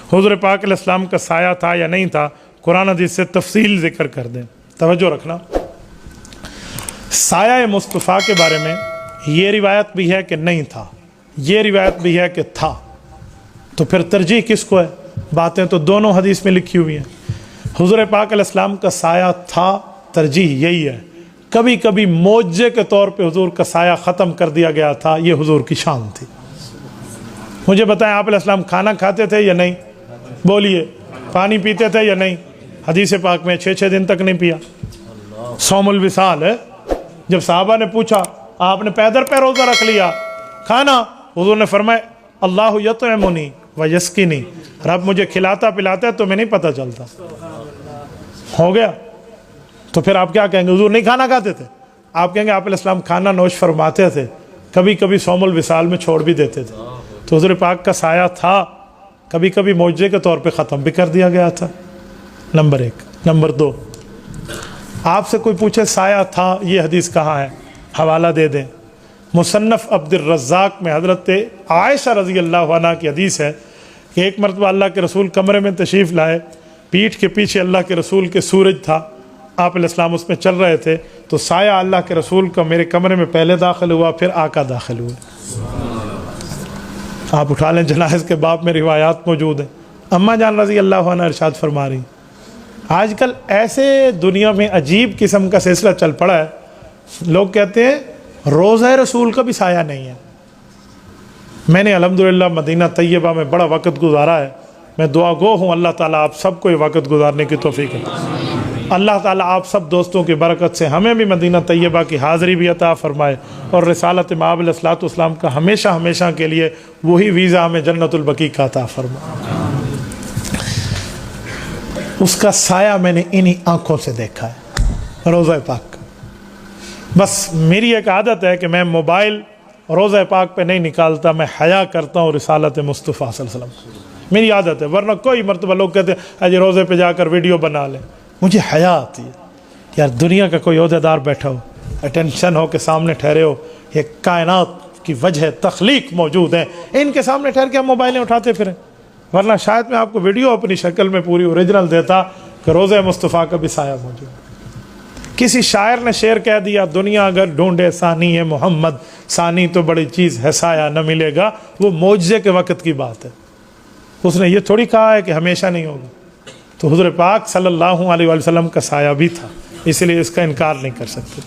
हुज़ूर पाक अलैहिस्सलाम का साया था या नहीं था, कुरान हदीस से तफसील ज़िक्र कर दें। तवज्जो रखना, साया मुस्तफ़ा के बारे में ये रिवायत भी है कि नहीं था, ये रिवायत भी है कि था, तो फिर तरजीह किसको है? बातें तो दोनों हदीस में लिखी हुई हैं। हुज़ूर पाक अलैहिस्सलाम का साया था, तरजीह यही है। कभी कभी मौजे के तौर पे हुजूर का साया ख़त्म कर दिया गया था, ये हुजूर की शान थी। मुझे बताएं, आप अलैहिस्सलाम खाना खाते थे या नहीं? बोलिए। पानी पीते थे या नहीं? हदीस पाक में 6 दिन तक नहीं पिया। सौमुल विसाल है। जब साहबा ने पूछा, आपने पैदल पे रोज़ा रख लिया, खाना? हुजूर ने फरमाया, अल्लाह यतअमुनी व यस्किनी, रब मुझे खिलाता पिलाता है, तुम्हें नहीं पता चलता। हो गया। तो फिर आप क्या कहेंगे? हुजूर नहीं खाना खाते थे? आप कहेंगे आप अलैहिस्सलाम खाना नोश फरमाते थे, कभी कभी सौमुल विसाल में छोड़ भी देते थे। तो हुजूर पाक का साया था, कभी कभी मौजे के तौर पे ख़त्म भी कर दिया गया था। नंबर 1। नंबर 2, आपसे कोई पूछे साया था, ये हदीस कहाँ है, हवाला दे दें। मुसन्नफ़ अब्दुर रज़्ज़ाक़ में हज़रत आयशा रज़ी अल्लाह अन्हा की हदीस है कि एक मरतबा अल्लाह के रसूल कमरे में तशरीफ़ लाए, पीठ के पीछे अल्लाह के रसूल के सूरज था, आप अलैहिस्सलाम उसमें चल रहे थे, तो साया अल्लाह के रसूल का मेरे कमरे में पहले दाखिल हुआ, फिर आका दाखिल हुए। आप उठा लें, जनाज़ के बाब में रिवायात मौजूद हैं। अम्मा जान रज़ी अल्लाह अन्हा इरशाद फरमा रही, आजकल ऐसे दुनिया में अजीब किस्म का सिलसिला चल पड़ा है, लोग कहते हैं रोज़ा रसूल का भी साया नहीं है। मैंने अल्हम्दुलिल्लाह मदीना तैयबा में बड़ा वक़्त गुजारा है। मैं दुआ गो हूँ, अल्लाह ताला आप सबको ये वक़्त गुजारने की तौफ़ीक है। अल्लाह ताला आप सब दोस्तों की बरकत से हमें भी मदीना तैयबा की हाज़िरी भी अता फ़रमाए और रिसालत मआब अलैहिस्सलाम का हमेशा हमेशा के लिए वही वीज़ा हमें जन्नतुल बकी का अता फ़रमाए। उसका साया मैंने इन्हीं आँखों से देखा है, रोज़ा पाक का। बस मेरी एक आदत है कि मैं मोबाइल रोज़ा पाक पे नहीं निकालता, मैं हया करता हूँ रिसालत मुस्तफ़ा सल्लल्लाहु अलैहि वसल्लम, मेरी आदत है। वरना कोई मरतबा लोग कहते हैं अजय रोज़े पे जाकर वीडियो बना लें, मुझे हया आती है। यार दुनिया का कोई ओहदेदार बैठा हो, अटेंशन हो के सामने ठहरे हो, ये कायनात की वजह तख्लीक मौजूद है, इनके सामने ठहर के हम मोबाइलें उठाते फिरें। वरना शायद मैं आपको वीडियो अपनी शक्ल में पूरी ओरिजिनल देता कि रोज़े मुस्तफ़ा का भी साया मौजूद। किसी शायर ने शेर कह दिया, दुनिया अगर ढूंढे सानी है मोहम्मद, सानी तो बड़ी चीज़ है, साया न मिलेगा। वो मौजज़े के वक़्त की बात है, उसने ये थोड़ी कहा है कि हमेशा नहीं होगा। तो हुज़ूर पाक सल्लल्लाहु अलैहि वसल्लम का साया भी था, इसलिए इसका इनकार नहीं कर सकते।